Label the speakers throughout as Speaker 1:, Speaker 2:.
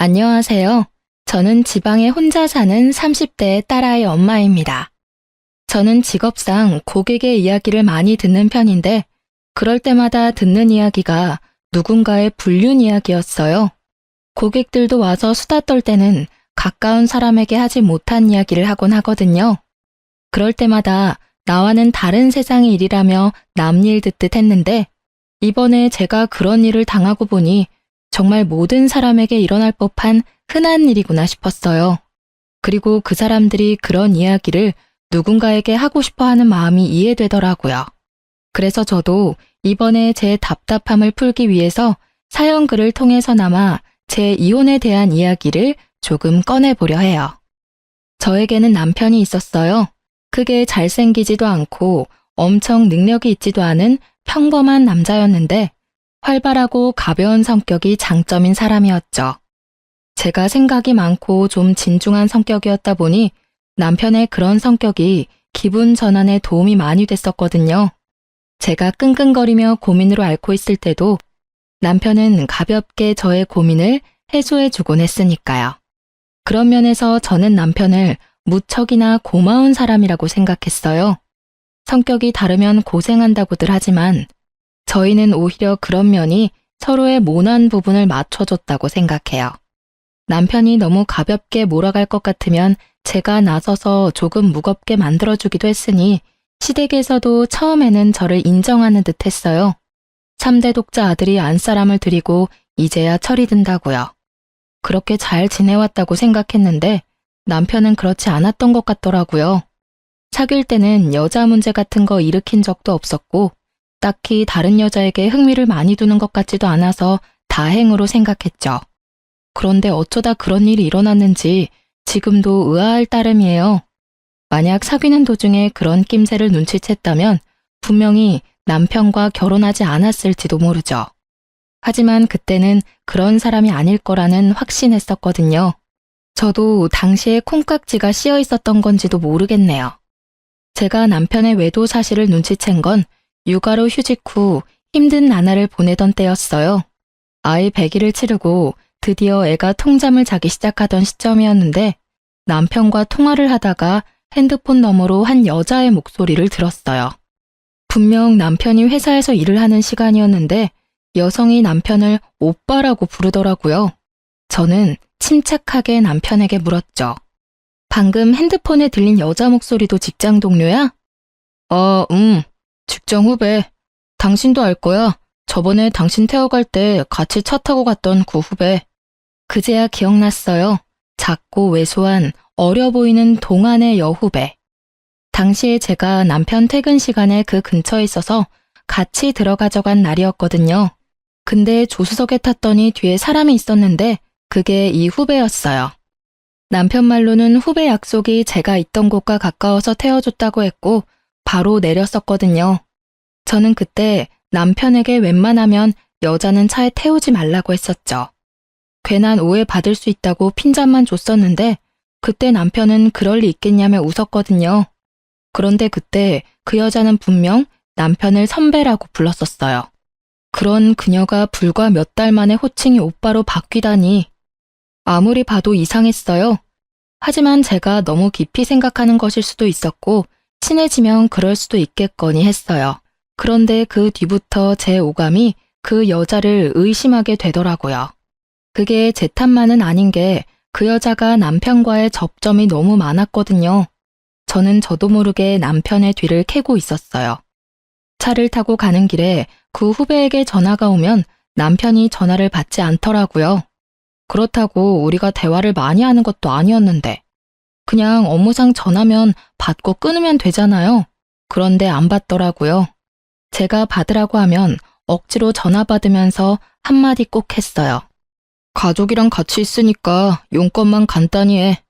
Speaker 1: 안녕하세요. 저는 지방에 혼자 사는 30대 딸아이 엄마입니다. 저는 직업상 고객의 이야기를 많이 듣는 편인데, 그럴 때마다 듣는 이야기가 누군가의 불륜 이야기였어요. 고객들도 와서 수다 떨 때는 가까운 사람에게 하지 못한 이야기를 하곤 하거든요. 그럴 때마다 나와는 다른 세상의 일이라며 남일 듣듯 했는데, 이번에 제가 그런 일을 당하고 보니 정말 모든 사람에게 일어날 법한 흔한 일이구나 싶었어요. 그리고 그 사람들이 그런 이야기를 누군가에게 하고 싶어 하는 마음이 이해되더라고요. 그래서 저도 이번에 제 답답함을 풀기 위해서 사연글을 통해서나마 제 이혼에 대한 이야기를 조금 꺼내보려 해요. 저에게는 남편이 있었어요. 크게 잘생기지도 않고 엄청 능력이 있지도 않은 평범한 남자였는데 활발하고 가벼운 성격이 장점인 사람이었죠. 제가 생각이 많고 좀 진중한 성격이었다 보니 남편의 그런 성격이 기분 전환에 도움이 많이 됐었거든요. 제가 끙끙거리며 고민으로 앓고 있을 때도 남편은 가볍게 저의 고민을 해소해주곤 했으니까요. 그런 면에서 저는 남편을 무척이나 고마운 사람이라고 생각했어요. 성격이 다르면 고생한다고들 하지만 저희는 오히려 그런 면이 서로의 모난 부분을 맞춰줬다고 생각해요. 남편이 너무 가볍게 몰아갈 것 같으면 제가 나서서 조금 무겁게 만들어주기도 했으니 시댁에서도 처음에는 저를 인정하는 듯 했어요. 3대 독자 아들이 안사람을 들이고 이제야 철이 든다고요. 그렇게 잘 지내왔다고 생각했는데 남편은 그렇지 않았던 것 같더라고요. 사귈 때는 여자 문제 같은 거 일으킨 적도 없었고 딱히 다른 여자에게 흥미를 많이 두는 것 같지도 않아서 다행으로 생각했죠. 그런데 어쩌다 그런 일이 일어났는지 지금도 의아할 따름이에요. 만약 사귀는 도중에 그런 낌새를 눈치챘다면 분명히 남편과 결혼하지 않았을지도 모르죠. 하지만 그때는 그런 사람이 아닐 거라는 확신했었거든요. 저도 당시에 콩깍지가 씌어 있었던 건지도 모르겠네요. 제가 남편의 외도 사실을 눈치챈 건 육아로 휴직 후 힘든 나날을 보내던 때였어요. 아이 100일을 치르고 드디어 애가 통잠을 자기 시작하던 시점이었는데 남편과 통화를 하다가 핸드폰 너머로 한 여자의 목소리를 들었어요. 분명 남편이 회사에서 일을 하는 시간이었는데 여성이 남편을 오빠라고 부르더라고요. 저는 침착하게 남편에게 물었죠. 방금 핸드폰에 들린 여자 목소리도 직장 동료야? 직장 후배. 당신도 알 거야. 저번에 당신 태워갈 때 같이 차 타고 갔던 그 후배. 그제야 기억났어요. 작고 왜소한 어려 보이는 동안의 여후배. 당시에 제가 남편 퇴근 시간에 그 근처에 있어서 같이 들어가져간 날이었거든요. 근데 조수석에 탔더니 뒤에 사람이 있었는데 그게 이 후배였어요. 남편 말로는 후배 약속이 제가 있던 곳과 가까워서 태워줬다고 했고 바로 내렸었거든요. 저는 그때 남편에게 웬만하면 여자는 차에 태우지 말라고 했었죠. 괜한 오해 받을 수 있다고 핀잔만 줬었는데 그때 남편은 그럴 리 있겠냐며 웃었거든요. 그런데 그때 그 여자는 분명 남편을 선배라고 불렀었어요. 그런 그녀가 불과 몇 달 만에 호칭이 오빠로 바뀌다니 아무리 봐도 이상했어요. 하지만 제가 너무 깊이 생각하는 것일 수도 있었고 친해지면 그럴 수도 있겠거니 했어요. 그런데 그 뒤부터 제 오감이 그 여자를 의심하게 되더라고요. 그게 제 탓만은 아닌 게 그 여자가 남편과의 접점이 너무 많았거든요. 저는 저도 모르게 남편의 뒤를 캐고 있었어요. 차를 타고 가는 길에 그 후배에게 전화가 오면 남편이 전화를 받지 않더라고요. 그렇다고 우리가 대화를 많이 하는 것도 아니었는데 그냥 업무상 전화면 받고 끊으면 되잖아요. 그런데 안 받더라고요. 제가 받으라고 하면 억지로 전화 받으면서 한마디 꼭 했어요. 가족이랑 같이 있으니까 용건만 간단히 해.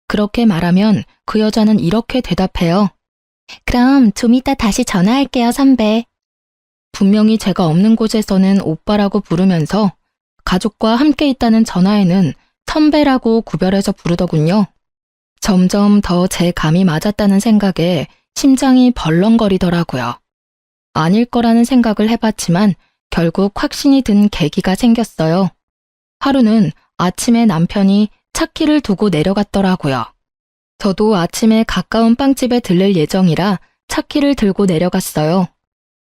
Speaker 1: 그렇게 말하면 그 여자는 이렇게 대답해요. 그럼 좀 이따 다시 전화할게요, 선배. 분명히 제가 없는 곳에서는 오빠라고 부르면서 가족과 함께 있다는 전화에는 선배라고 구별해서 부르더군요. 점점 더 제 감이 맞았다는 생각에 심장이 벌렁거리더라고요. 아닐 거라는 생각을 해봤지만 결국 확신이 든 계기가 생겼어요. 하루는 아침에 남편이 차 키를 두고 내려갔더라고요. 저도 아침에 가까운 빵집에 들릴 예정이라 차 키를 들고 내려갔어요.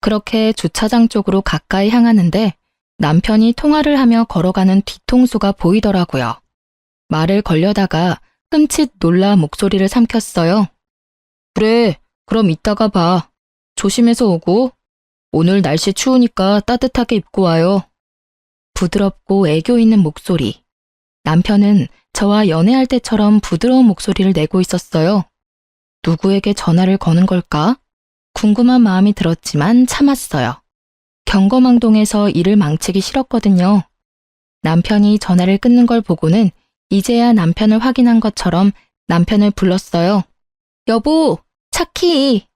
Speaker 1: 그렇게 주차장 쪽으로 가까이 향하는데 남편이 통화를 하며 걸어가는 뒤통수가 보이더라고요. 말을 걸려다가 흠칫 놀라 목소리를 삼켰어요. 그래, 그럼 이따가 봐. 조심해서 오고. 오늘 날씨 추우니까 따뜻하게 입고 와요. 부드럽고 애교 있는 목소리. 남편은 저와 연애할 때처럼 부드러운 목소리를 내고 있었어요. 누구에게 전화를 거는 걸까? 궁금한 마음이 들었지만 참았어요. 경거망동해서 일을 망치기 싫었거든요. 남편이 전화를 끊는 걸 보고는 이제야 남편을 확인한 것처럼 남편을 불렀어요. 여보, 차키!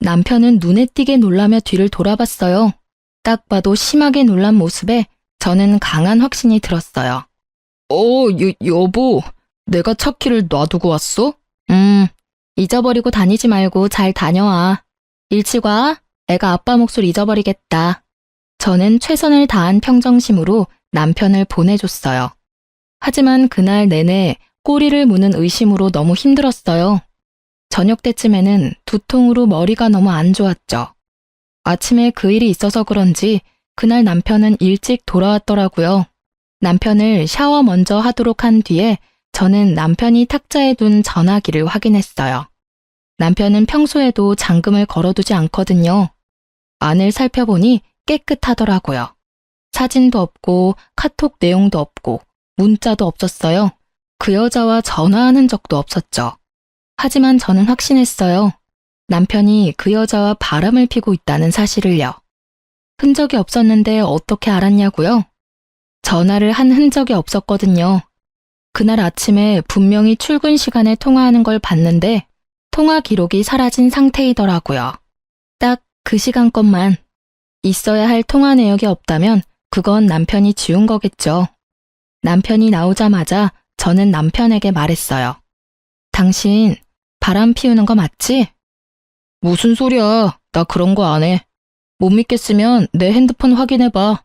Speaker 1: 남편은 눈에 띄게 놀라며 뒤를 돌아봤어요. 딱 봐도 심하게 놀란 모습에 저는 강한 확신이 들었어요. 여보, 내가 차키를 놔두고 왔어? 잊어버리고 다니지 말고 잘 다녀와. 일찍 와. 애가 아빠 몫을 잊어버리겠다. 저는 최선을 다한 평정심으로 남편을 보내줬어요. 하지만 그날 내내 꼬리를 무는 의심으로 너무 힘들었어요. 저녁 때쯤에는 두통으로 머리가 너무 안 좋았죠. 아침에 그 일이 있어서 그런지 그날 남편은 일찍 돌아왔더라고요. 남편을 샤워 먼저 하도록 한 뒤에 저는 남편이 탁자에 둔 전화기를 확인했어요. 남편은 평소에도 잠금을 걸어두지 않거든요. 안을 살펴보니 깨끗하더라고요. 사진도 없고 카톡 내용도 없고 문자도 없었어요. 그 여자와 전화하는 적도 없었죠. 하지만 저는 확신했어요. 남편이 그 여자와 바람을 피고 있다는 사실을요. 흔적이 없었는데 어떻게 알았냐고요? 전화를 한 흔적이 없었거든요. 그날 아침에 분명히 출근 시간에 통화하는 걸 봤는데 통화 기록이 사라진 상태이더라고요. 딱 그 시간 것만. 있어야 할 통화 내역이 없다면 그건 남편이 지운 거겠죠. 남편이 나오자마자 저는 남편에게 말했어요. 당신 바람 피우는 거 맞지? 무슨 소리야. 나 그런 거 안 해. 못 믿겠으면 내 핸드폰 확인해봐.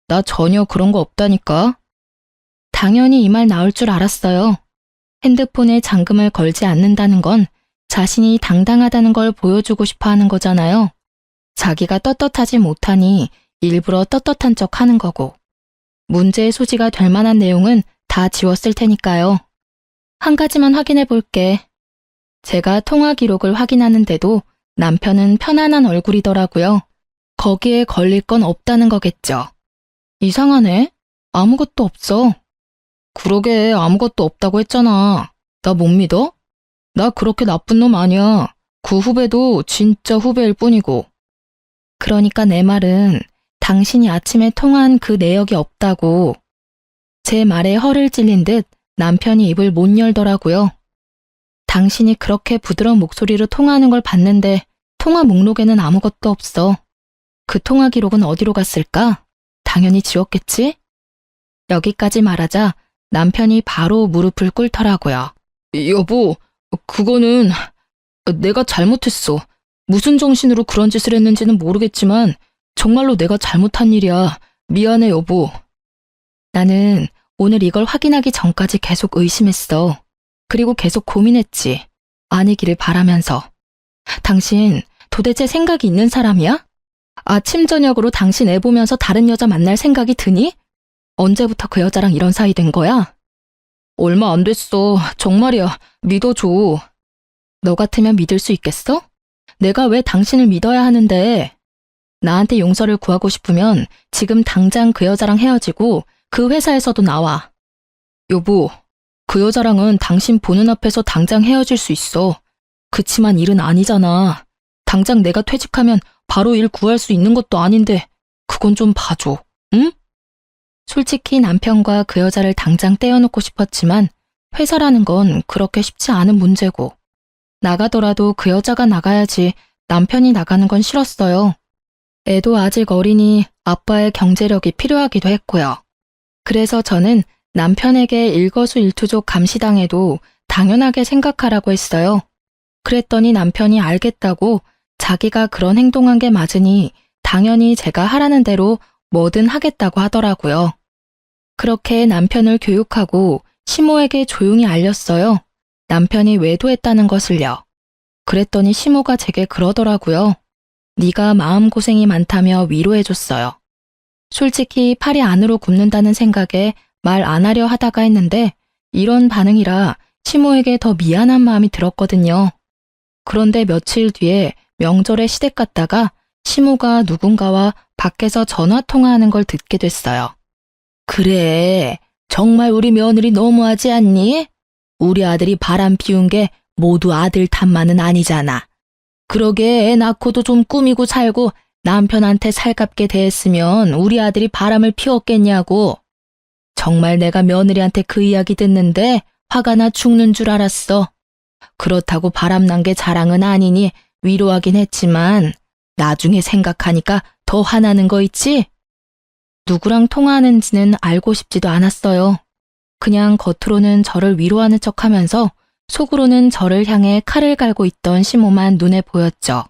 Speaker 1: 나 전혀 그런 거 없다니까. 당연히 이 말 나올 줄 알았어요. 핸드폰에 잠금을 걸지 않는다는 건 자신이 당당하다는 걸 보여주고 싶어 하는 거잖아요. 자기가 떳떳하지 못하니 일부러 떳떳한 척 하는 거고. 문제의 소지가 될 만한 내용은 다 지웠을 테니까요. 한 가지만 확인해 볼게. 제가 통화 기록을 확인하는데도 남편은 편안한 얼굴이더라고요. 거기에 걸릴 건 없다는 거겠죠. 이상하네. 아무것도 없어. 그러게 아무것도 없다고 했잖아. 나 못 믿어? 나 그렇게 나쁜 놈 아니야. 그 후배도 진짜 후배일 뿐이고. 그러니까 내 말은 당신이 아침에 통화한 그 내역이 없다고. 제 말에 허를 찔린 듯 남편이 입을 못 열더라고요. 당신이 그렇게 부드러운 목소리로 통화하는 걸 봤는데 통화 목록에는 아무것도 없어. 그 통화 기록은 어디로 갔을까? 당연히 지웠겠지? 여기까지 말하자 남편이 바로 무릎을 꿇더라고요. 여보, 그거는 내가 잘못했어. 무슨 정신으로 그런 짓을 했는지는 모르겠지만 정말로 내가 잘못한 일이야. 미안해, 여보. 나는 오늘 이걸 확인하기 전까지 계속 의심했어. 그리고 계속 고민했지. 아니기를 바라면서. 당신 도대체 생각이 있는 사람이야? 아침 저녁으로 당신 애 보면서 다른 여자 만날 생각이 드니? 언제부터 그 여자랑 이런 사이 된 거야? 얼마 안 됐어. 정말이야. 믿어줘. 너 같으면 믿을 수 있겠어? 내가 왜 당신을 믿어야 하는데? 나한테 용서를 구하고 싶으면 지금 당장 그 여자랑 헤어지고 그 회사에서도 나와. 여보, 그 여자랑은 당신 보는 앞에서 당장 헤어질 수 있어. 그치만 일은 아니잖아. 당장 내가 퇴직하면 바로 일 구할 수 있는 것도 아닌데 그건 좀 봐줘. 응? 솔직히 남편과 그 여자를 당장 떼어놓고 싶었지만 회사라는 건 그렇게 쉽지 않은 문제고 나가더라도 그 여자가 나가야지 남편이 나가는 건 싫었어요. 애도 아직 어리니 아빠의 경제력이 필요하기도 했고요. 그래서 저는 남편에게 일거수일투족 감시당해도 당연하게 생각하라고 했어요. 그랬더니 남편이 알겠다고 자기가 그런 행동한 게 맞으니 당연히 제가 하라는 대로 뭐든 하겠다고 하더라고요. 그렇게 남편을 교육하고 시모에게 조용히 알렸어요. 남편이 외도했다는 것을요. 그랬더니 시모가 제게 그러더라고요. 네가 마음고생이 많다며 위로해줬어요. 솔직히 팔이 안으로 굽는다는 생각에 말 안 하려 하다가 했는데 이런 반응이라 시모에게 더 미안한 마음이 들었거든요. 그런데 며칠 뒤에 명절에 시댁 갔다가 시모가 누군가와 밖에서 전화 통화하는 걸 듣게 됐어요. 그래, 정말 우리 며느리 너무하지 않니? 우리 아들이 바람 피운 게 모두 아들 탓만은 아니잖아. 그러게 애 낳고도 좀 꾸미고 살고 남편한테 살갑게 대했으면 우리 아들이 바람을 피웠겠냐고. 정말 내가 며느리한테 그 이야기 듣는데 화가 나 죽는 줄 알았어. 그렇다고 바람난 게 자랑은 아니니 위로하긴 했지만 나중에 생각하니까 더 화나는 거 있지? 누구랑 통화하는지는 알고 싶지도 않았어요. 그냥 겉으로는 저를 위로하는 척하면서 속으로는 저를 향해 칼을 갈고 있던 시모만 눈에 보였죠.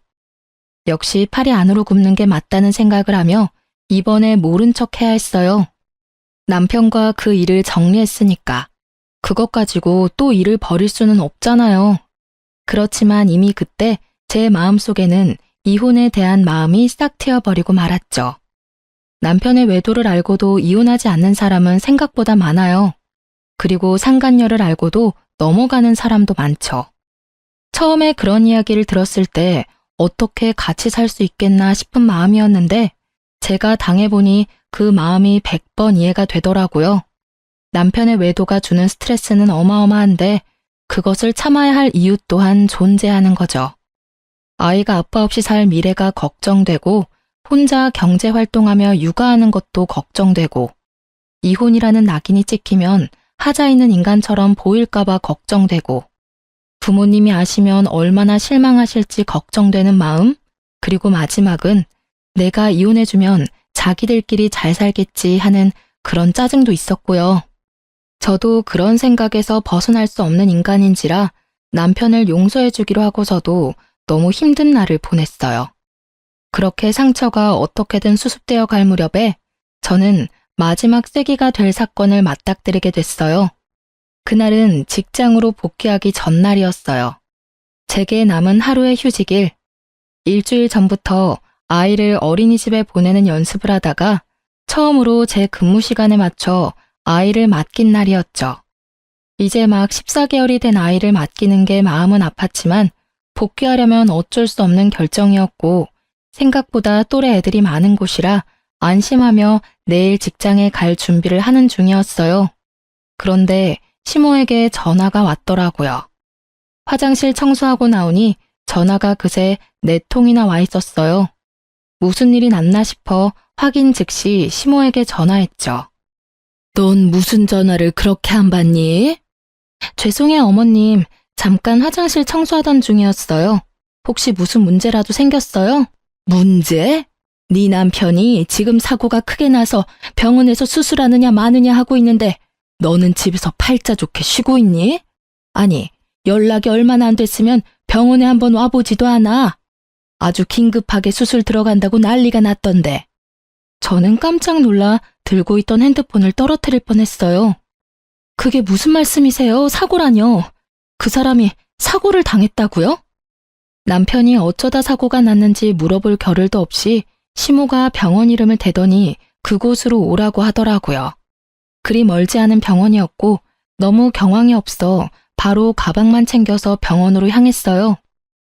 Speaker 1: 역시 팔이 안으로 굽는 게 맞다는 생각을 하며 이번에 모른 척 해야 했어요. 남편과 그 일을 정리했으니까. 그것 가지고 또 일을 벌일 수는 없잖아요. 그렇지만 이미 그때 제 마음속에는 이혼에 대한 마음이 싹 트여버리고 말았죠. 남편의 외도를 알고도 이혼하지 않는 사람은 생각보다 많아요. 그리고 상간녀를 알고도 넘어가는 사람도 많죠. 처음에 그런 이야기를 들었을 때 어떻게 같이 살 수 있겠나 싶은 마음이었는데 제가 당해보니 그 마음이 100번 이해가 되더라고요. 남편의 외도가 주는 스트레스는 어마어마한데 그것을 참아야 할 이유 또한 존재하는 거죠. 아이가 아빠 없이 살 미래가 걱정되고 혼자 경제활동하며 육아하는 것도 걱정되고 이혼이라는 낙인이 찍히면 하자 있는 인간처럼 보일까봐 걱정되고 부모님이 아시면 얼마나 실망하실지 걱정되는 마음, 그리고 마지막은 내가 이혼해주면 자기들끼리 잘 살겠지 하는 그런 짜증도 있었고요. 저도 그런 생각에서 벗어날 수 없는 인간인지라 남편을 용서해주기로 하고서도 너무 힘든 날을 보냈어요. 그렇게 상처가 어떻게든 수습되어 갈 무렵에 저는 마지막 쐐기가 될 사건을 맞닥뜨리게 됐어요. 그날은 직장으로 복귀하기 전날이었어요. 제게 남은 하루의 휴직일. 일주일 전부터 아이를 어린이집에 보내는 연습을 하다가 처음으로 제 근무 시간에 맞춰 아이를 맡긴 날이었죠. 이제 막 14개월이 된 아이를 맡기는 게 마음은 아팠지만 복귀하려면 어쩔 수 없는 결정이었고 생각보다 또래 애들이 많은 곳이라 안심하며 내일 직장에 갈 준비를 하는 중이었어요. 그런데 시모에게 전화가 왔더라고요. 화장실 청소하고 나오니 전화가 그새 4통이나 와 있었어요. 무슨 일이 났나 싶어 확인 즉시 시모에게 전화했죠. 넌 무슨 전화를 그렇게 안 받니? 죄송해요, 어머님. 잠깐 화장실 청소하던 중이었어요. 혹시 무슨 문제라도 생겼어요? 문제? 네 남편이 지금 사고가 크게 나서 병원에서 수술하느냐 마느냐 하고 있는데 너는 집에서 팔자 좋게 쉬고 있니? 아니, 연락이 얼마나 안 됐으면 병원에 한번 와보지도 않아. 아주 긴급하게 수술 들어간다고 난리가 났던데. 저는 깜짝 놀라 들고 있던 핸드폰을 떨어뜨릴 뻔했어요. 그게 무슨 말씀이세요? 사고라뇨. 그 사람이 사고를 당했다고요? 남편이 어쩌다 사고가 났는지 물어볼 겨를도 없이 시모가 병원 이름을 대더니 그곳으로 오라고 하더라고요. 그리 멀지 않은 병원이었고 너무 경황이 없어 바로 가방만 챙겨서 병원으로 향했어요.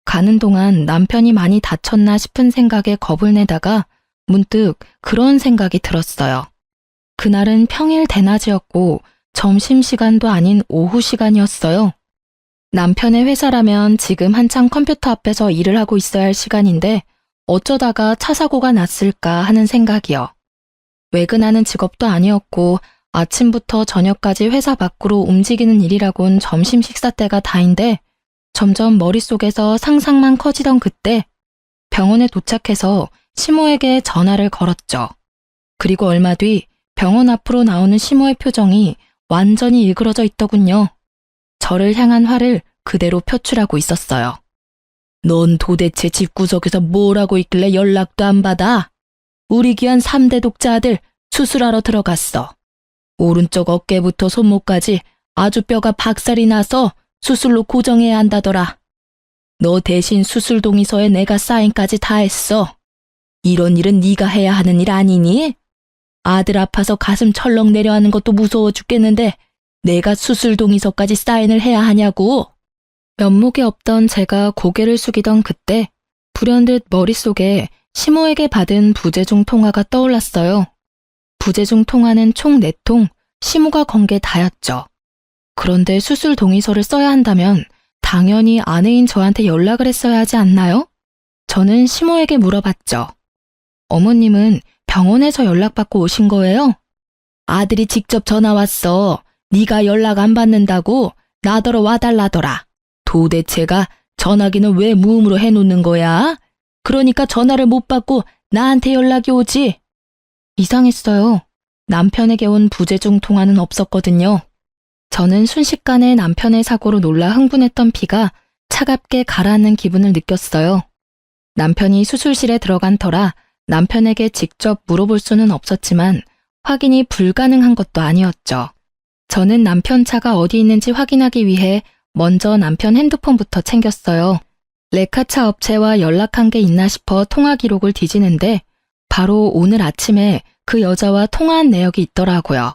Speaker 1: 가는 동안 남편이 많이 다쳤나 싶은 생각에 겁을 내다가 문득 그런 생각이 들었어요. 그날은 평일 대낮이었고 점심시간도 아닌 오후 시간이었어요. 남편의 회사라면 지금 한창 컴퓨터 앞에서 일을 하고 있어야 할 시간인데 어쩌다가 차 사고가 났을까 하는 생각이요. 외근하는 직업도 아니었고 아침부터 저녁까지 회사 밖으로 움직이는 일이라곤 점심 식사 때가 다인데 점점 머릿속에서 상상만 커지던 그때 병원에 도착해서 시모에게 전화를 걸었죠. 그리고 얼마 뒤 병원 앞으로 나오는 시모의 표정이 완전히 일그러져 있더군요. 저를 향한 화를 그대로 표출하고 있었어요. 넌 도대체 집구석에서 뭘 하고 있길래 연락도 안 받아? 우리 귀한 3대 독자 아들 수술하러 들어갔어. 오른쪽 어깨부터 손목까지 아주 뼈가 박살이 나서 수술로 고정해야 한다더라. 너 대신 수술 동의서에 내가 사인까지 다 했어. 이런 일은 네가 해야 하는 일 아니니? 아들 아파서 가슴 철렁 내려하는 것도 무서워 죽겠는데 내가 수술 동의서까지 사인을 해야 하냐고. 면목이 없던 제가 고개를 숙이던 그때 불현듯 머릿속에 시모에게 받은 부재중 통화가 떠올랐어요. 부재중 통화는 총 4통, 시모가 건 게 다였죠. 그런데 수술 동의서를 써야 한다면 당연히 아내인 저한테 연락을 했어야 하지 않나요? 저는 시모에게 물어봤죠. 어머님은 병원에서 연락받고 오신 거예요? 아들이 직접 전화 왔어. 네가 연락 안 받는다고 나더러 와달라더라. 도대체가 전화기는 왜 무음으로 해놓는 거야? 그러니까 전화를 못 받고 나한테 연락이 오지. 이상했어요. 남편에게 온 부재중 통화는 없었거든요. 저는 순식간에 남편의 사고로 놀라 흥분했던 피가 차갑게 가라앉는 기분을 느꼈어요. 남편이 수술실에 들어간 터라 남편에게 직접 물어볼 수는 없었지만 확인이 불가능한 것도 아니었죠. 저는 남편 차가 어디 있는지 확인하기 위해 먼저 남편 핸드폰부터 챙겼어요. 레카차 업체와 연락한 게 있나 싶어 통화 기록을 뒤지는데 바로 오늘 아침에 그 여자와 통화한 내역이 있더라고요.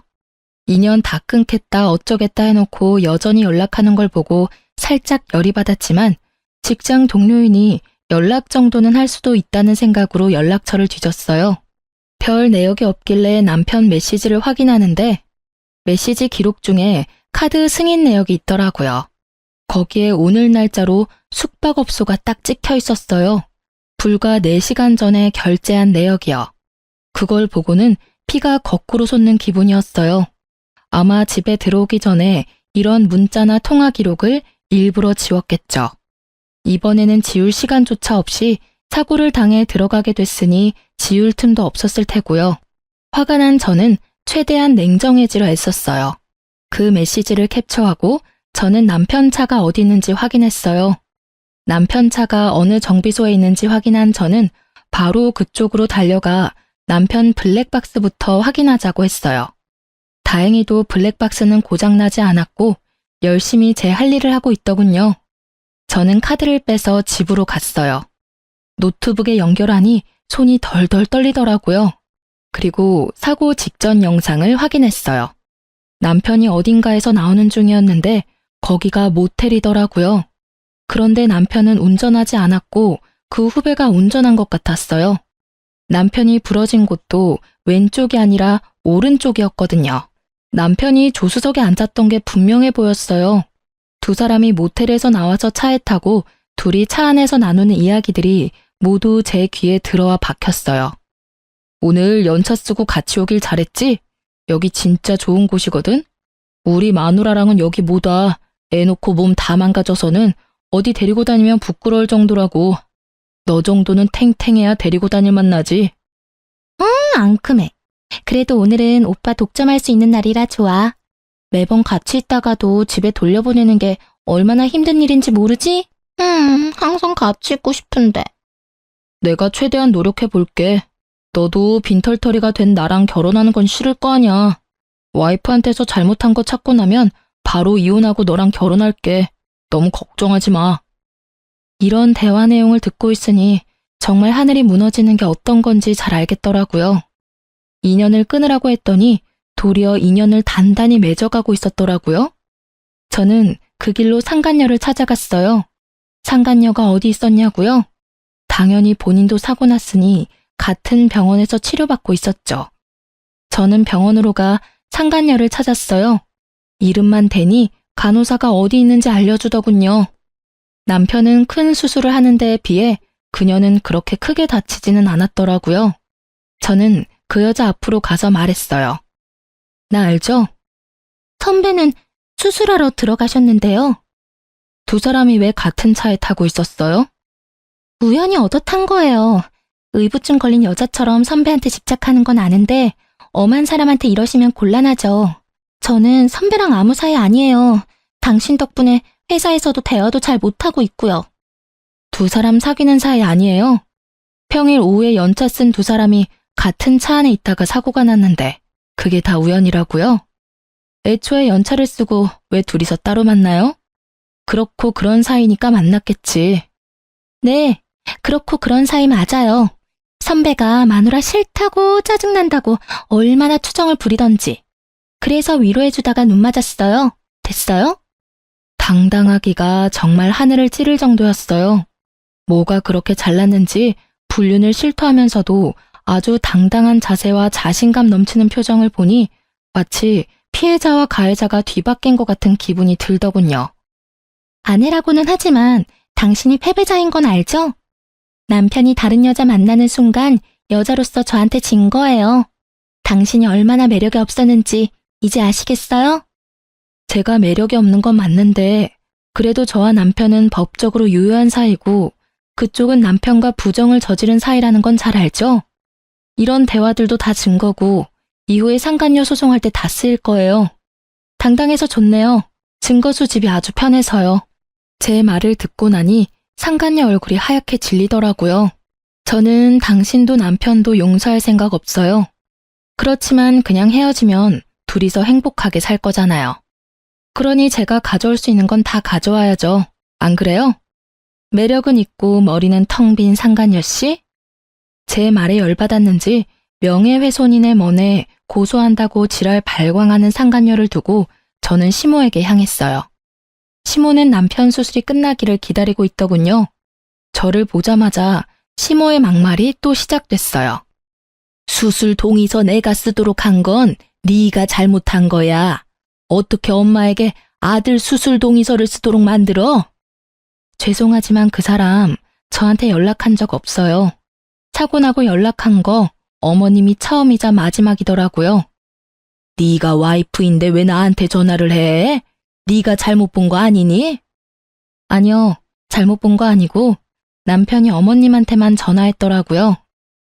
Speaker 1: 인연 다 끊겠다 어쩌겠다 해놓고 여전히 연락하는 걸 보고 살짝 열이 받았지만 직장 동료이니 연락 정도는 할 수도 있다는 생각으로 연락처를 뒤졌어요. 별 내역이 없길래 남편 메시지를 확인하는데 메시지 기록 중에 카드 승인 내역이 있더라고요. 거기에 오늘 날짜로 숙박업소가 딱 찍혀 있었어요. 불과 4시간 전에 결제한 내역이요. 그걸 보고는 피가 거꾸로 솟는 기분이었어요. 아마 집에 들어오기 전에 이런 문자나 통화 기록을 일부러 지웠겠죠. 이번에는 지울 시간조차 없이 사고를 당해 들어가게 됐으니 지울 틈도 없었을 테고요. 화가 난 저는 최대한 냉정해지려 애썼어요. 그 메시지를 캡처하고 저는 남편 차가 어디 있는지 확인했어요. 남편 차가 어느 정비소에 있는지 확인한 저는 바로 그쪽으로 달려가 남편 블랙박스부터 확인하자고 했어요. 다행히도 블랙박스는 고장나지 않았고 열심히 제 할 일을 하고 있더군요. 저는 카드를 빼서 집으로 갔어요. 노트북에 연결하니 손이 덜덜 떨리더라고요. 그리고 사고 직전 영상을 확인했어요. 남편이 어딘가에서 나오는 중이었는데 거기가 모텔이더라고요. 그런데 남편은 운전하지 않았고 그 후배가 운전한 것 같았어요. 남편이 부러진 곳도 왼쪽이 아니라 오른쪽이었거든요. 남편이 조수석에 앉았던 게 분명해 보였어요. 두 사람이 모텔에서 나와서 차에 타고 둘이 차 안에서 나누는 이야기들이 모두 제 귀에 들어와 박혔어요. 오늘 연차 쓰고 같이 오길 잘했지? 여기 진짜 좋은 곳이거든? 우리 마누라랑은 여기 못 와. 애 놓고 몸 다 망가져서는 어디 데리고 다니면 부끄러울 정도라고. 너 정도는 탱탱해야 데리고 다닐 만나지. 앙큼해. 그래도 오늘은 오빠 독점할 수 있는 날이라 좋아. 매번 같이 있다가도 집에 돌려보내는 게 얼마나 힘든 일인지 모르지? 항상 같이 있고 싶은데. 내가 최대한 노력해 볼게. 너도 빈털터리가 된 나랑 결혼하는 건 싫을 거 아냐. 와이프한테서 잘못한 거 찾고 나면 바로 이혼하고 너랑 결혼할게. 너무 걱정하지 마. 이런 대화 내용을 듣고 있으니 정말 하늘이 무너지는 게 어떤 건지 잘 알겠더라고요. 인연을 끊으라고 했더니 도리어 인연을 단단히 맺어가고 있었더라고요. 저는 그 길로 상간녀를 찾아갔어요. 상간녀가 어디 있었냐고요? 당연히 본인도 사고 났으니 같은 병원에서 치료받고 있었죠. 저는 병원으로 가 상간녀를 찾았어요. 이름만 대니 간호사가 어디 있는지 알려주더군요. 남편은 큰 수술을 하는 데에 비해 그녀는 그렇게 크게 다치지는 않았더라고요. 저는 그 여자 앞으로 가서 말했어요. 나 알죠? 선배는 수술하러 들어가셨는데요. 두 사람이 왜 같은 차에 타고 있었어요? 우연히 얻어 탄 거예요. 의부증 걸린 여자처럼 선배한테 집착하는 건 아는데 엄한 사람한테 이러시면 곤란하죠. 저는 선배랑 아무 사이 아니에요. 당신 덕분에 회사에서도 대화도 잘 못하고 있고요. 두 사람 사귀는 사이 아니에요? 평일 오후에 연차 쓴 두 사람이 같은 차 안에 있다가 사고가 났는데 그게 다 우연이라고요? 애초에 연차를 쓰고 왜 둘이서 따로 만나요? 그렇고 그런 사이니까 만났겠지. 네, 그렇고 그런 사이 맞아요. 선배가 마누라 싫다고 짜증난다고 얼마나 투정을 부리던지. 그래서 위로해주다가 눈 맞았어요. 됐어요? 당당하기가 정말 하늘을 찌를 정도였어요. 뭐가 그렇게 잘났는지 불륜을 싫어하면서도 아주 당당한 자세와 자신감 넘치는 표정을 보니 마치 피해자와 가해자가 뒤바뀐 것 같은 기분이 들더군요. 아내라고는 하지만 당신이 패배자인 건 알죠? 남편이 다른 여자 만나는 순간 여자로서 저한테 진 거예요. 당신이 얼마나 매력이 없었는지 이제 아시겠어요? 제가 매력이 없는 건 맞는데 그래도 저와 남편은 법적으로 유효한 사이고 그쪽은 남편과 부정을 저지른 사이라는 건 잘 알죠? 이런 대화들도 다 증거고 이후에 상간녀 소송할 때 다 쓰일 거예요. 당당해서 좋네요. 증거 수집이 아주 편해서요. 제 말을 듣고 나니 상간녀 얼굴이 하얗게 질리더라고요. 저는 당신도 남편도 용서할 생각 없어요. 그렇지만 그냥 헤어지면 둘이서 행복하게 살 거잖아요. 그러니 제가 가져올 수 있는 건 다 가져와야죠. 안 그래요? 매력은 있고 머리는 텅 빈 상간녀 씨? 제 말에 열받았는지 명예훼손인의 먼에 고소한다고 지랄 발광하는 상간녀를 두고 저는 시모에게 향했어요. 시모는 남편 수술이 끝나기를 기다리고 있더군요. 저를 보자마자 시모의 막말이 또 시작됐어요. 수술 동의서 내가 쓰도록 한 건 네가 잘못한 거야. 어떻게 엄마에게 아들 수술 동의서를 쓰도록 만들어? 죄송하지만 그 사람 저한테 연락한 적 없어요. 사고 나고 연락한 거 어머님이 처음이자 마지막이더라고요. 네가 와이프인데 왜 나한테 전화를 해? 네가 잘못 본 거 아니니? 아니요, 잘못 본 거 아니고 남편이 어머님한테만 전화했더라고요.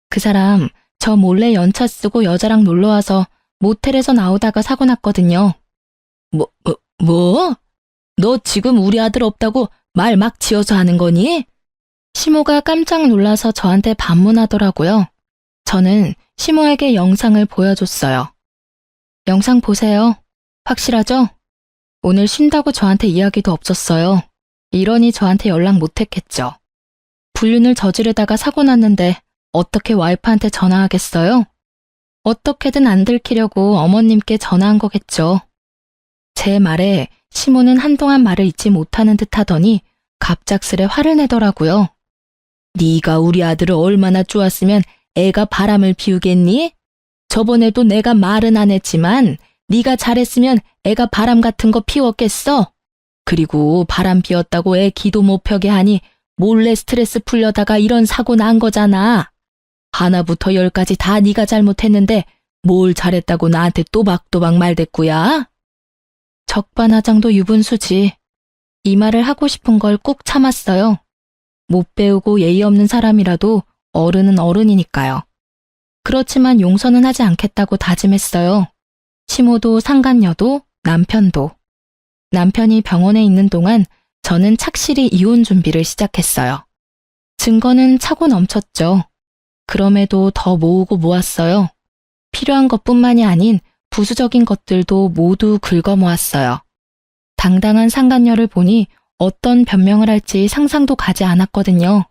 Speaker 1: 그 사람 저 몰래 연차 쓰고 여자랑 놀러와서 모텔에서 나오다가 사고 났거든요. 뭐? 너 지금 우리 아들 없다고 말 막 지어서 하는 거니? 시모가 깜짝 놀라서 저한테 반문하더라고요. 저는 시모에게 영상을 보여줬어요. 영상 보세요. 확실하죠? 오늘 쉰다고 저한테 이야기도 없었어요. 이러니 저한테 연락 못했겠죠. 불륜을 저지르다가 사고 났는데 어떻게 와이프한테 전화하겠어요? 어떻게든 안 들키려고 어머님께 전화한 거겠죠. 제 말에 시모는 한동안 말을 잊지 못하는 듯 하더니 갑작스레 화를 내더라고요. 네가 우리 아들을 얼마나 쪼았으면 애가 바람을 피우겠니? 저번에도 내가 말은 안 했지만 네가 잘했으면 애가 바람 같은 거 피웠겠어? 그리고 바람 피웠다고 애 기도 못 펴게 하니 몰래 스트레스 풀려다가 이런 사고 난 거잖아. 하나부터 열까지 다 네가 잘못했는데 뭘 잘했다고 나한테 또박또박 말대꾸야? 적반하장도 유분수지. 이 말을 하고 싶은 걸 꾹 참았어요. 못 배우고 예의 없는 사람이라도 어른은 어른이니까요. 그렇지만 용서는 하지 않겠다고 다짐했어요. 시모도 상간녀도 남편도. 남편이 병원에 있는 동안 저는 착실히 이혼 준비를 시작했어요. 증거는 차고 넘쳤죠. 그럼에도 더 모으고 모았어요. 필요한 것뿐만이 아닌 부수적인 것들도 모두 긁어 모았어요. 당당한 상간녀를 보니 어떤 변명을 할지 상상도 가지 않았거든요.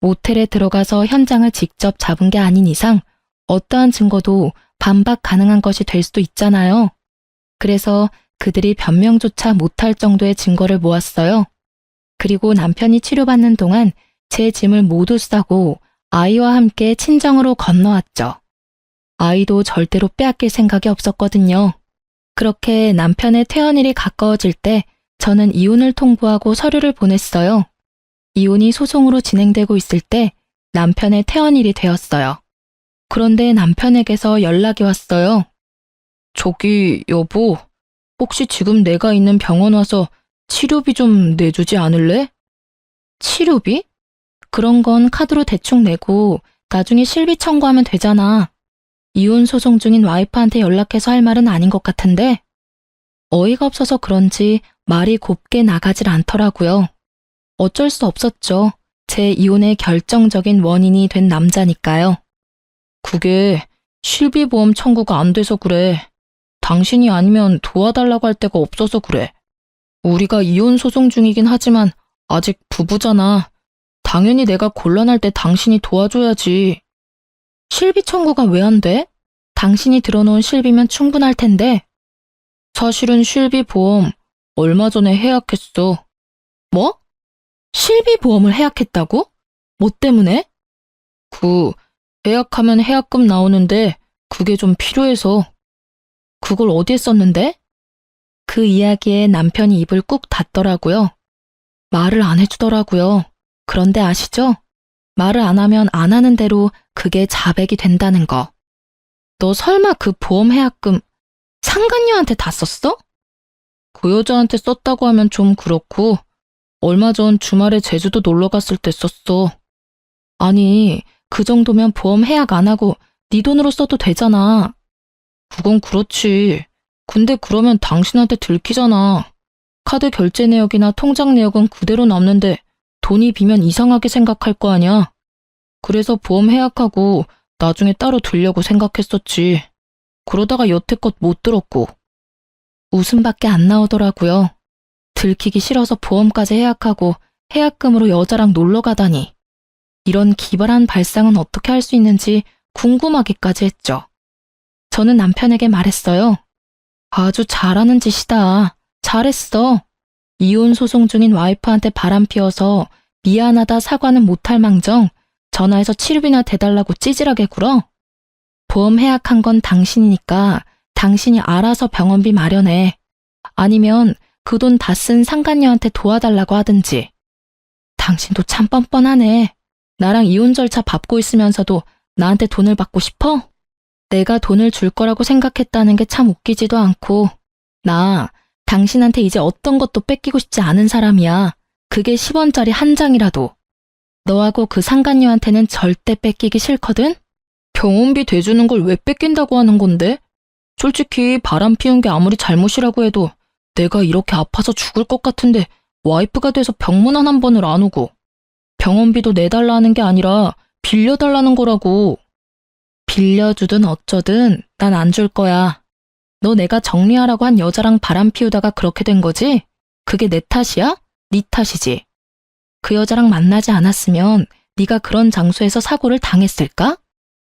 Speaker 1: 모텔에 들어가서 현장을 직접 잡은 게 아닌 이상 어떠한 증거도 반박 가능한 것이 될 수도 있잖아요. 그래서 그들이 변명조차 못할 정도의 증거를 모았어요. 그리고 남편이 치료받는 동안 제 짐을 모두 싸고 아이와 함께 친정으로 건너왔죠. 아이도 절대로 빼앗길 생각이 없었거든요. 그렇게 남편의 퇴원일이 가까워질 때 저는 이혼을 통보하고 서류를 보냈어요. 이혼이 소송으로 진행되고 있을 때 남편의 퇴원일이 되었어요. 그런데 남편에게서 연락이 왔어요. 저기 여보, 혹시 지금 내가 있는 병원 와서 치료비 좀 내주지 않을래? 치료비? 그런 건 카드로 대충 내고 나중에 실비 청구하면 되잖아. 이혼 소송 중인 와이프한테 연락해서 할 말은 아닌 것 같은데 어이가 없어서 그런지 말이 곱게 나가질 않더라고요. 어쩔 수 없었죠. 제 이혼의 결정적인 원인이 된 남자니까요. 그게 실비보험 청구가 안 돼서 그래. 당신이 아니면 도와달라고 할 데가 없어서 그래. 우리가 이혼 소송 중이긴 하지만 아직 부부잖아. 당연히 내가 곤란할 때 당신이 도와줘야지. 실비 청구가 왜 안 돼? 당신이 들어놓은 실비면 충분할 텐데. 사실은 실비 보험 얼마 전에 해약했어. 뭐? 실비 보험을 해약했다고? 뭐 때문에? 해약하면 해약금 나오는데 그게 좀 필요해서. 그걸 어디에 썼는데? 그 이야기에 남편이 입을 꾹 닫더라고요. 말을 안 해주더라고요. 그런데 아시죠? 말을 안 하면 안 하는 대로 그게 자백이 된다는 거. 너 설마 그 보험 해약금 상간녀한테 다 썼어? 그 여자한테 썼다고 하면 좀 그렇고 얼마 전 주말에 제주도 놀러 갔을 때 썼어. 아니, 그 정도면 보험 해약 안 하고 네 돈으로 써도 되잖아. 그건 그렇지. 근데 그러면 당신한테 들키잖아. 카드 결제 내역이나 통장 내역은 그대로 남는데 돈이 비면 이상하게 생각할 거 아니야. 그래서 보험 해약하고 나중에 따로 들려고 생각했었지. 그러다가 여태껏 못 들었고. 웃음밖에 안 나오더라고요. 들키기 싫어서 보험까지 해약하고 해약금으로 여자랑 놀러 가다니. 이런 기발한 발상은 어떻게 할 수 있는지 궁금하기까지 했죠. 저는 남편에게 말했어요. 아주 잘하는 짓이다. 잘했어. 이혼 소송 중인 와이프한테 바람 피워서 미안하다 사과는 못할 망정 전화해서 치료비나 대달라고 찌질하게 굴어? 보험 해약한 건 당신이니까 당신이 알아서 병원비 마련해. 아니면 그 돈 다 쓴 상간녀한테 도와달라고 하든지. 당신도 참 뻔뻔하네. 나랑 이혼 절차 밟고 있으면서도 나한테 돈을 받고 싶어? 내가 돈을 줄 거라고 생각했다는 게 참 웃기지도 않고. 나 당신한테 이제 어떤 것도 뺏기고 싶지 않은 사람이야. 그게 10원짜리 한 장이라도. 너하고 그 상간녀한테는 절대 뺏기기 싫거든? 병원비 대주는 걸 왜 뺏긴다고 하는 건데? 솔직히 바람 피운 게 아무리 잘못이라고 해도 내가 이렇게 아파서 죽을 것 같은데 와이프가 돼서 병문안 한 번을 안 오고 병원비도 내달라는 게 아니라 빌려달라는 거라고. 빌려주든 어쩌든 난 안 줄 거야. 너 내가 정리하라고 한 여자랑 바람 피우다가 그렇게 된 거지? 그게 내 탓이야? 네 탓이지. 그 여자랑 만나지 않았으면 네가 그런 장소에서 사고를 당했을까?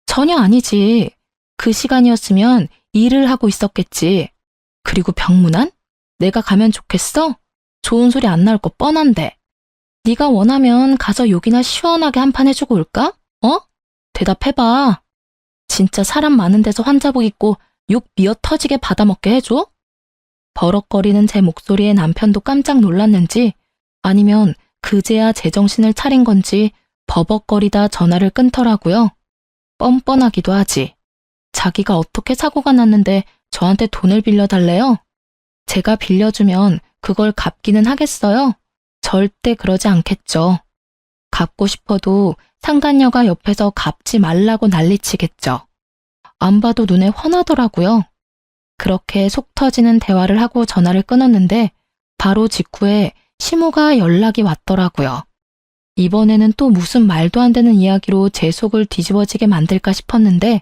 Speaker 1: 전혀 아니지. 그 시간이었으면 일을 하고 있었겠지. 그리고 병문안? 내가 가면 좋겠어? 좋은 소리 안 나올 거 뻔한데. 네가 원하면 가서 욕이나 시원하게 한 판 해주고 올까? 어? 대답해봐. 진짜 사람 많은 데서 환자복 입고 욕 미어 터지게 받아먹게 해줘? 버럭거리는 제 목소리에 남편도 깜짝 놀랐는지 아니면 그제야 제정신을 차린 건지 버벅거리다 전화를 끊더라고요. 뻔뻔하기도 하지. 자기가 어떻게 사고가 났는데 저한테 돈을 빌려달래요? 제가 빌려주면 그걸 갚기는 하겠어요? 절대 그러지 않겠죠. 갚고 싶어도 상간녀가 옆에서 갚지 말라고 난리치겠죠. 안 봐도 눈에 훤하더라고요. 그렇게 속 터지는 대화를 하고 전화를 끊었는데 바로 직후에 시모가 연락이 왔더라고요. 이번에는 또 무슨 말도 안 되는 이야기로 제 속을 뒤집어지게 만들까 싶었는데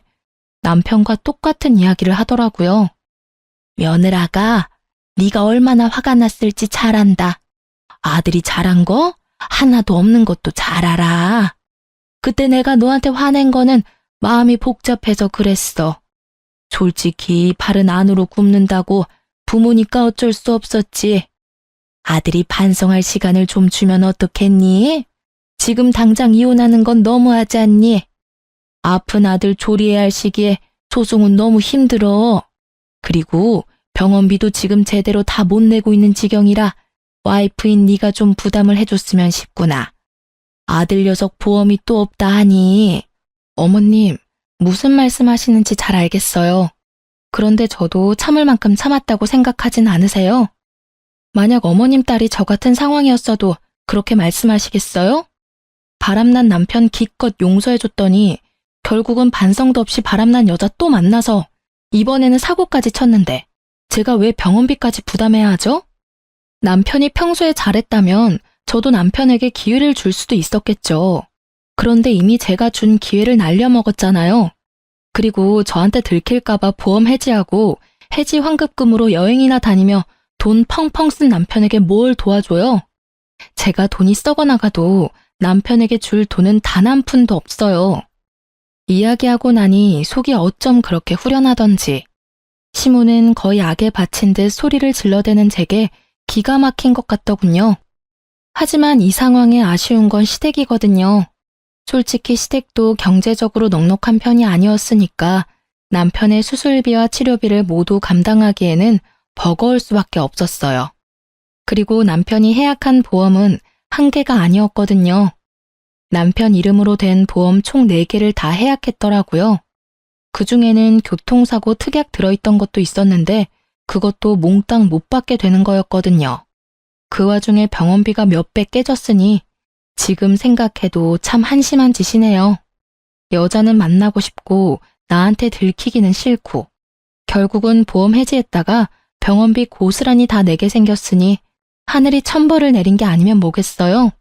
Speaker 1: 남편과 똑같은 이야기를 하더라고요. 며느라가 네가 얼마나 화가 났을지 잘 안다. 아들이 잘한 거 하나도 없는 것도 잘 알아. 그때 내가 너한테 화낸 거는 마음이 복잡해서 그랬어. 솔직히 발은 안으로 굽는다고 부모니까 어쩔 수 없었지. 아들이 반성할 시간을 좀 주면 어떻겠니? 지금 당장 이혼하는 건 너무하지 않니? 아픈 아들 조리해야 할 시기에 소송은 너무 힘들어. 그리고 병원비도 지금 제대로 다 못 내고 있는 지경이라 와이프인 네가 좀 부담을 해줬으면 싶구나. 아들 녀석 보험이 또 없다 하니. 어머님, 무슨 말씀하시는지 잘 알겠어요. 그런데 저도 참을 만큼 참았다고 생각하진 않으세요? 만약 어머님 딸이 저 같은 상황이었어도 그렇게 말씀하시겠어요? 바람난 남편 기껏 용서해줬더니 결국은 반성도 없이 바람난 여자 또 만나서 이번에는 사고까지 쳤는데 제가 왜 병원비까지 부담해야 하죠? 남편이 평소에 잘했다면 저도 남편에게 기회를 줄 수도 있었겠죠. 그런데 이미 제가 준 기회를 날려먹었잖아요. 그리고 저한테 들킬까봐 보험 해지하고 해지 환급금으로 여행이나 다니며 돈 펑펑 쓴 남편에게 뭘 도와줘요? 제가 돈이 썩어나가도 남편에게 줄 돈은 단 한 푼도 없어요. 이야기하고 나니 속이 어쩜 그렇게 후련하던지. 시모는 거의 악에 바친 듯 소리를 질러대는 제게 기가 막힌 것 같더군요. 하지만 이 상황에 아쉬운 건 시댁이거든요. 솔직히 시댁도 경제적으로 넉넉한 편이 아니었으니까 남편의 수술비와 치료비를 모두 감당하기에는 버거울 수밖에 없었어요. 그리고 남편이 해약한 보험은 한 개가 아니었거든요. 남편 이름으로 된 보험 총 4개를 다 해약했더라고요. 그중에는 교통사고 특약 들어있던 것도 있었는데 그것도 몽땅 못 받게 되는 거였거든요. 그 와중에 병원비가 몇 배 깨졌으니 지금 생각해도 참 한심한 짓이네요. 여자는 만나고 싶고 나한테 들키기는 싫고 결국은 보험 해지했다가 병원비 고스란히 다 내게 생겼으니 하늘이 천벌을 내린 게 아니면 뭐겠어요?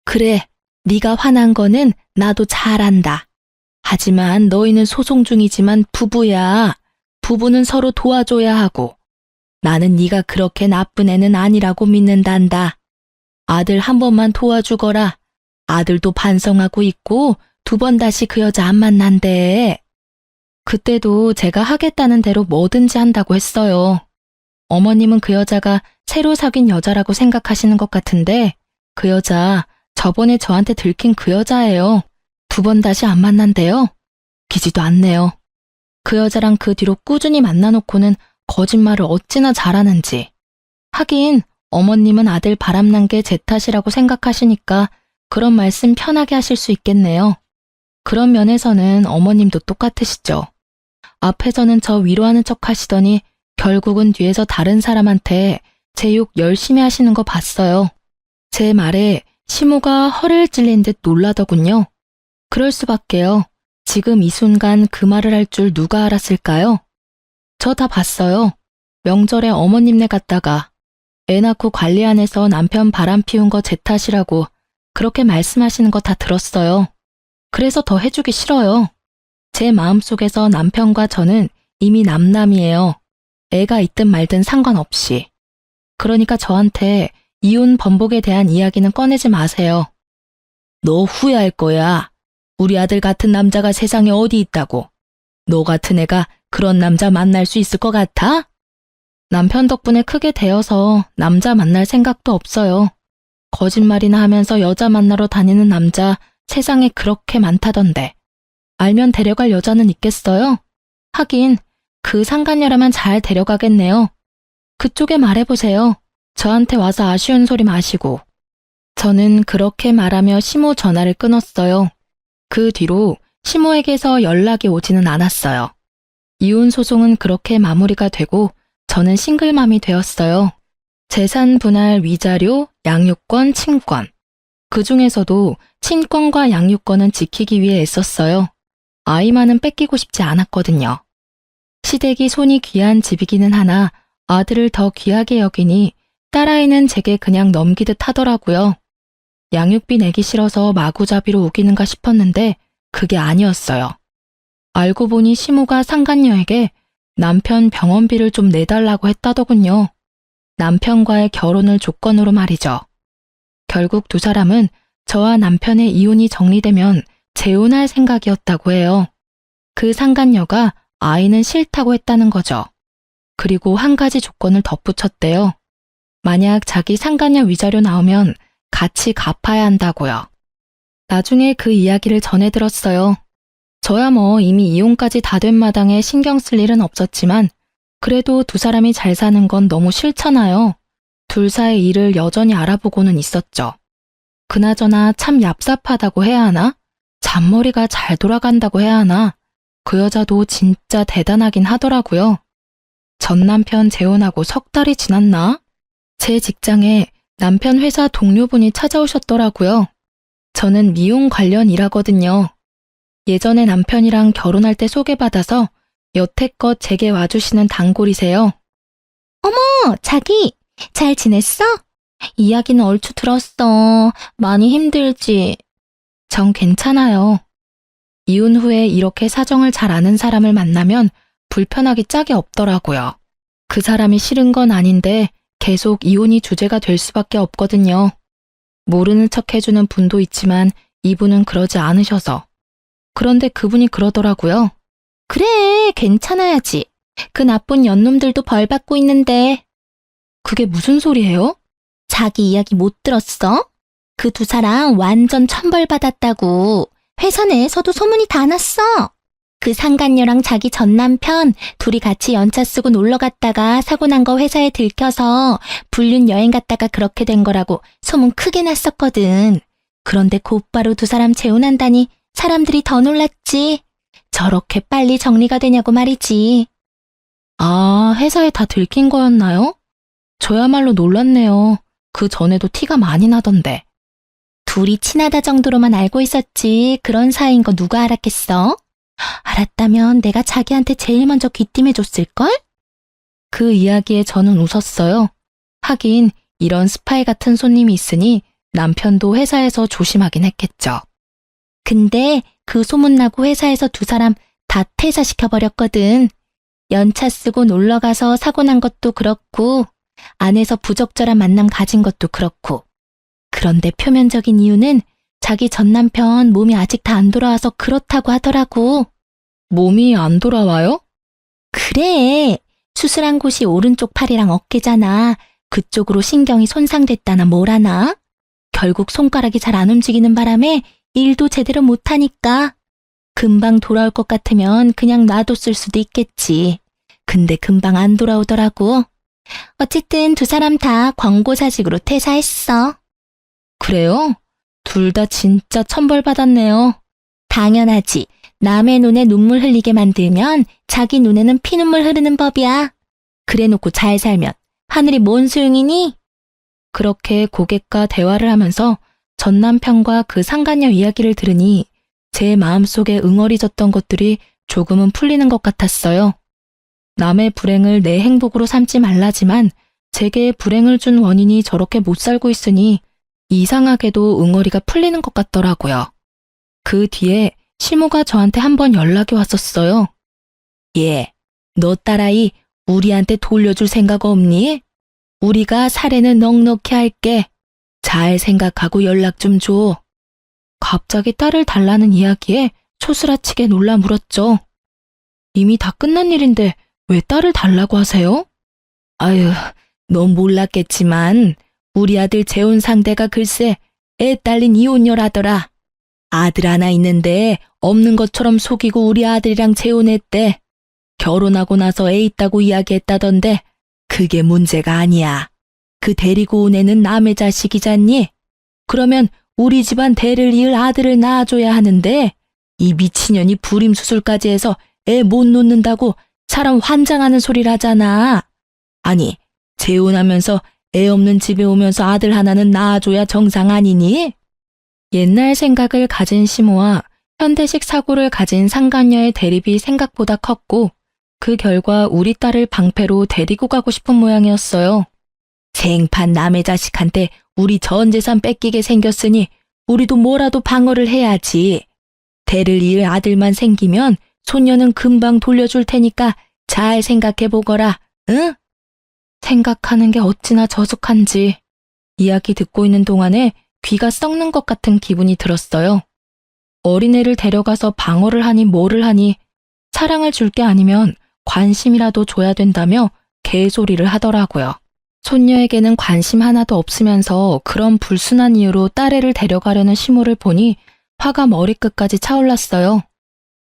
Speaker 1: 그래, 네가 화난 거는 나도 잘 안다. 하지만 너희는 소송 중이지만 부부야. 부부는 서로 도와줘야 하고 나는 네가 그렇게 나쁜 애는 아니라고 믿는단다. 아들 한 번만 도와주거라. 아들도 반성하고 있고 2번 다시 그 여자 안 만난대. 그때도 제가 하겠다는 대로 뭐든지 한다고 했어요. 어머님은 그 여자가 새로 사귄 여자라고 생각하시는 것 같은데 그 여자 저번에 저한테 들킨 그 여자예요. 2번 다시 안 만난대요. 기지도 않네요. 그 여자랑 그 뒤로 꾸준히 만나놓고는 거짓말을 어찌나 잘하는지. 하긴 어머님은 아들 바람난 게 제 탓이라고 생각하시니까 그런 말씀 편하게 하실 수 있겠네요. 그런 면에서는 어머님도 똑같으시죠. 앞에서는 저 위로하는 척 하시더니 결국은 뒤에서 다른 사람한테 제 욕 열심히 하시는 거 봤어요. 제 말에 시모가 허를 찔린 듯 놀라더군요. 그럴 수밖에요. 지금 이 순간 그 말을 할 줄 누가 알았을까요? 저 다 봤어요. 명절에 어머님네 갔다가 애 낳고 관리 안 해서 남편 바람 피운 거 제 탓이라고 그렇게 말씀하시는 거 다 들었어요. 그래서 더 해주기 싫어요. 제 마음속에서 남편과 저는 이미 남남이에요. 애가 있든 말든 상관없이. 그러니까 저한테 이혼 번복에 대한 이야기는 꺼내지 마세요. 너 후회할 거야. 우리 아들 같은 남자가 세상에 어디 있다고. 너 같은 애가 그런 남자 만날 수 있을 것 같아? 남편 덕분에 크게 되어서 남자 만날 생각도 없어요. 거짓말이나 하면서 여자 만나러 다니는 남자 세상에 그렇게 많다던데. 알면 데려갈 여자는 있겠어요? 하긴 그 상간녀라면 잘 데려가겠네요. 그쪽에 말해보세요. 저한테 와서 아쉬운 소리 마시고. 저는 그렇게 말하며 시모 전화를 끊었어요. 그 뒤로 시모에게서 연락이 오지는 않았어요. 이혼 소송은 그렇게 마무리가 되고 저는 싱글맘이 되었어요. 재산 분할 위자료, 양육권, 친권. 그 중에서도 친권과 양육권은 지키기 위해 애썼어요. 아이만은 뺏기고 싶지 않았거든요. 시댁이 손이 귀한 집이기는 하나 아들을 더 귀하게 여기니 딸아이는 제게 그냥 넘기듯 하더라고요. 양육비 내기 싫어서 마구잡이로 우기는가 싶었는데 그게 아니었어요. 알고 보니 시모가 상간녀에게 남편 병원비를 좀 내달라고 했다더군요. 남편과의 결혼을 조건으로 말이죠. 결국 두 사람은 저와 남편의 이혼이 정리되면 재혼할 생각이었다고 해요. 그 상간녀가 아이는 싫다고 했다는 거죠. 그리고 한 가지 조건을 덧붙였대요. 만약 자기 상간녀 위자료 나오면 같이 갚아야 한다고요. 나중에 그 이야기를 전해 들었어요. 저야 뭐 이미 이혼까지 다 된 마당에 신경 쓸 일은 없었지만 그래도 두 사람이 잘 사는 건 너무 싫잖아요. 둘 사이 일을 여전히 알아보고는 있었죠. 그나저나 참 얍삽하다고 해야 하나? 잔머리가 잘 돌아간다고 해야 하나? 그 여자도 진짜 대단하긴 하더라고요. 전 남편 재혼하고 3달이 지났나? 제 직장에 남편 회사 동료분이 찾아오셨더라고요. 저는 미용 관련 일하거든요. 예전에 남편이랑 결혼할 때 소개받아서 여태껏 제게 와주시는 단골이세요. 어머, 자기, 잘 지냈어? 이야기는 얼추 들었어. 많이 힘들지? 전 괜찮아요. 이혼 후에 이렇게 사정을 잘 아는 사람을 만나면 불편하기 짝이 없더라고요. 그 사람이 싫은 건 아닌데 계속 이혼이 주제가 될 수밖에 없거든요. 모르는 척 해주는 분도 있지만 이분은 그러지 않으셔서. 그런데 그분이 그러더라고요. 그래, 괜찮아야지. 그 나쁜 연놈들도 벌 받고 있는데. 그게 무슨 소리예요? 자기 이야기 못 들었어? 그 두 사람 완전 천벌 받았다고. 회사 내에서도 소문이 다 났어. 그 상간녀랑 자기 전 남편 둘이 같이 연차 쓰고 놀러 갔다가 사고 난 거 회사에 들켜서 불륜 여행 갔다가 그렇게 된 거라고 소문 크게 났었거든. 그런데 곧바로 두 사람 재혼한다니 사람들이 더 놀랐지. 저렇게 빨리 정리가 되냐고 말이지. 아, 회사에 다 들킨 거였나요? 저야말로 놀랐네요. 그 전에도 티가 많이 나던데. 둘이 친하다 정도로만 알고 있었지 그런 사이인 거 누가 알았겠어? 알았다면 내가 자기한테 제일 먼저 귀띔해줬을걸? 그 이야기에 저는 웃었어요. 하긴 이런 스파이 같은 손님이 있으니 남편도 회사에서 조심하긴 했겠죠. 근데 그 소문나고 회사에서 두 사람 다 퇴사시켜버렸거든. 연차 쓰고 놀러가서 사고 난 것도 그렇고 안에서 부적절한 만남 가진 것도 그렇고. 그런데 표면적인 이유는 자기 전 남편 몸이 아직 다 안 돌아와서 그렇다고 하더라고. 몸이 안 돌아와요? 그래. 수술한 곳이 오른쪽 팔이랑 어깨잖아. 그쪽으로 신경이 손상됐다나 뭐라나. 결국 손가락이 잘 안 움직이는 바람에 일도 제대로 못하니까. 금방 돌아올 것 같으면 그냥 놔뒀을 수도 있겠지. 근데 금방 안 돌아오더라고. 어쨌든 두 사람 다 권고사직으로 퇴사했어. 그래요? 둘 다 진짜 천벌받았네요. 당연하지. 남의 눈에 눈물 흘리게 만들면 자기 눈에는 피눈물 흐르는 법이야. 그래놓고 잘 살면 하늘이 뭔 소용이니? 그렇게 고객과 대화를 하면서 전 남편과 그 상간녀 이야기를 들으니 제 마음속에 응어리졌던 것들이 조금은 풀리는 것 같았어요. 남의 불행을 내 행복으로 삼지 말라지만 제게 불행을 준 원인이 저렇게 못 살고 있으니 이상하게도 응어리가 풀리는 것 같더라고요. 그 뒤에 시모가 저한테 한번 연락이 왔었어요. 예, 너 딸아이 우리한테 돌려줄 생각 없니? 우리가 사례는 넉넉히 할게. 잘 생각하고 연락 좀 줘. 갑자기 딸을 달라는 이야기에 초스라치게 놀라 물었죠. 이미 다 끝난 일인데 왜 딸을 달라고 하세요? 아유, 넌 몰랐겠지만 우리 아들 재혼 상대가 글쎄 애 딸린 이혼녀라더라. 아들 하나 있는데 없는 것처럼 속이고 우리 아들이랑 재혼했대. 결혼하고 나서 애 있다고 이야기했다던데 그게 문제가 아니야. 그 데리고 온 애는 남의 자식이잖니? 그러면 우리 집안 대를 이을 아들을 낳아줘야 하는데 이 미친년이 불임수술까지 해서 애 못 놓는다고 사람 환장하는 소리를 하잖아. 아니, 재혼하면서 애 없는 집에 오면서 아들 하나는 낳아줘야 정상 아니니? 옛날 생각을 가진 시모와 현대식 사고를 가진 상간녀의 대립이 생각보다 컸고 그 결과 우리 딸을 방패로 데리고 가고 싶은 모양이었어요. 생판 남의 자식한테 우리 전 재산 뺏기게 생겼으니 우리도 뭐라도 방어를 해야지. 대를 이을 아들만 생기면 손녀는 금방 돌려줄 테니까 잘 생각해보거라, 응? 생각하는 게 어찌나 저속한지 이야기 듣고 있는 동안에 귀가 썩는 것 같은 기분이 들었어요. 어린애를 데려가서 방어를 하니 뭐를 하니 사랑을 줄 게 아니면 관심이라도 줘야 된다며 개소리를 하더라고요. 손녀에게는 관심 하나도 없으면서 그런 불순한 이유로 딸애를 데려가려는 시모를 보니 화가 머리끝까지 차올랐어요.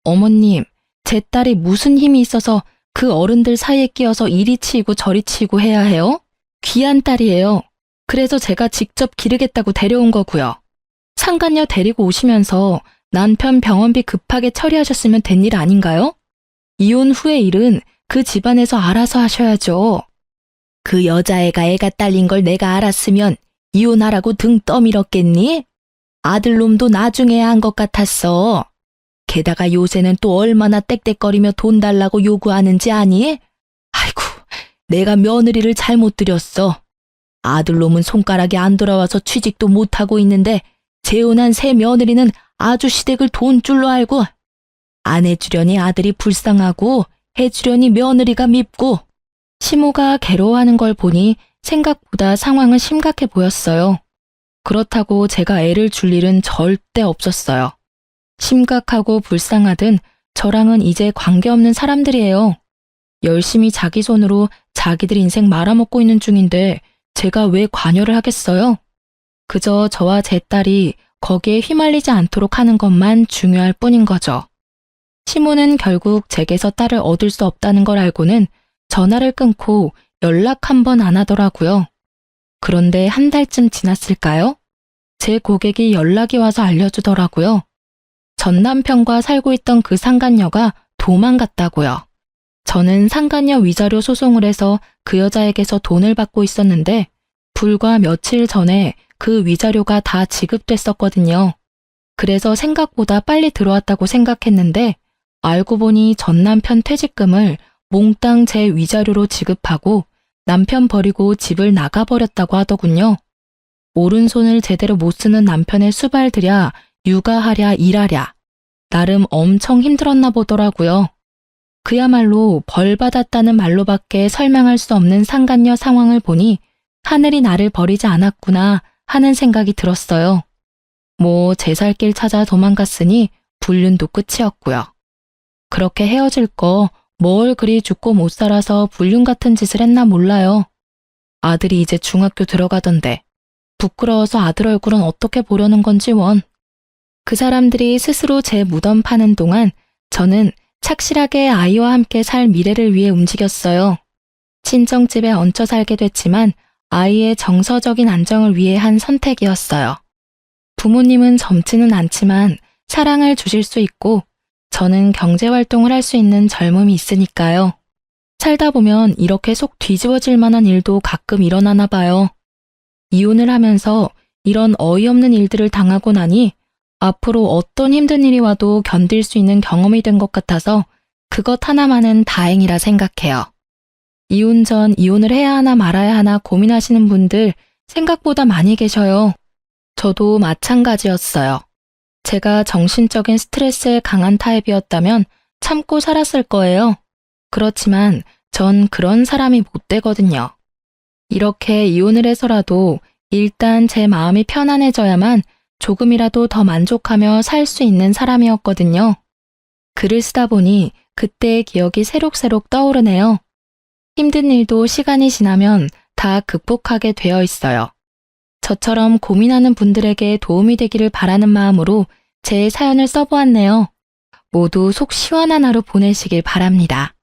Speaker 1: 어머님, 제 딸이 무슨 힘이 있어서 그 어른들 사이에 끼어서 이리 치이고 저리 치이고 해야 해요? 귀한 딸이에요. 그래서 제가 직접 기르겠다고 데려온 거고요. 상간녀 데리고 오시면서 남편 병원비 급하게 처리하셨으면 된 일 아닌가요? 이혼 후의 일은 그 집안에서 알아서 하셔야죠. 그 여자애가 애가 딸린 걸 내가 알았으면 이혼하라고 등 떠밀었겠니? 아들놈도 나중에 한 것 같았어. 게다가 요새는 또 얼마나 떽떽거리며 돈 달라고 요구하는지 아니? 아이고, 내가 며느리를 잘못 들였어. 아들놈은 손가락이 안 돌아와서 취직도 못하고 있는데 재혼한 새 며느리는 아주 시댁을 돈줄로 알고 안 해주려니 아들이 불쌍하고 해주려니 며느리가 밉고 시모가 괴로워하는 걸 보니 생각보다 상황은 심각해 보였어요. 그렇다고 제가 애를 줄 일은 절대 없었어요. 심각하고 불쌍하든 저랑은 이제 관계없는 사람들이에요. 열심히 자기 손으로 자기들 인생 말아먹고 있는 중인데 제가 왜 관여를 하겠어요? 그저 저와 제 딸이 거기에 휘말리지 않도록 하는 것만 중요할 뿐인 거죠. 시모는 결국 제게서 딸을 얻을 수 없다는 걸 알고는 전화를 끊고 연락 한 번 안 하더라고요. 그런데 한 달쯤 지났을까요? 제 고객이 연락이 와서 알려주더라고요. 전 남편과 살고 있던 그 상간녀가 도망갔다고요. 저는 상간녀 위자료 소송을 해서 그 여자에게서 돈을 받고 있었는데 불과 며칠 전에 그 위자료가 다 지급됐었거든요. 그래서 생각보다 빨리 들어왔다고 생각했는데 알고 보니 전 남편 퇴직금을 몽땅 제 위자료로 지급하고 남편 버리고 집을 나가버렸다고 하더군요. 오른손을 제대로 못 쓰는 남편의 수발들야 육아하랴 일하랴 나름 엄청 힘들었나 보더라고요. 그야말로 벌 받았다는 말로밖에 설명할 수 없는 상간녀 상황을 보니 하늘이 나를 버리지 않았구나 하는 생각이 들었어요. 뭐 제 살 길 찾아 도망갔으니 불륜도 끝이었고요. 그렇게 헤어질 거 뭘 그리 죽고 못 살아서 불륜 같은 짓을 했나 몰라요. 아들이 이제 중학교 들어가던데 부끄러워서 아들 얼굴은 어떻게 보려는 건지 원. 그 사람들이 스스로 제 무덤 파는 동안 저는 착실하게 아이와 함께 살 미래를 위해 움직였어요. 친정집에 얹혀 살게 됐지만 아이의 정서적인 안정을 위해 한 선택이었어요. 부모님은 젊지는 않지만 사랑을 주실 수 있고 저는 경제활동을 할 수 있는 젊음이 있으니까요. 살다 보면 이렇게 속 뒤집어질 만한 일도 가끔 일어나나 봐요. 이혼을 하면서 이런 어이없는 일들을 당하고 나니 앞으로 어떤 힘든 일이 와도 견딜 수 있는 경험이 된 것 같아서 그것 하나만은 다행이라 생각해요. 이혼 전 이혼을 해야 하나 말아야 하나 고민하시는 분들 생각보다 많이 계셔요. 저도 마찬가지였어요. 제가 정신적인 스트레스에 강한 타입이었다면 참고 살았을 거예요. 그렇지만 전 그런 사람이 못 되거든요. 이렇게 이혼을 해서라도 일단 제 마음이 편안해져야만 조금이라도 더 만족하며 살 수 있는 사람이었거든요. 글을 쓰다 보니 그때의 기억이 새록새록 떠오르네요. 힘든 일도 시간이 지나면 다 극복하게 되어 있어요. 저처럼 고민하는 분들에게 도움이 되기를 바라는 마음으로 제 사연을 써보았네요. 모두 속 시원한 하루 보내시길 바랍니다.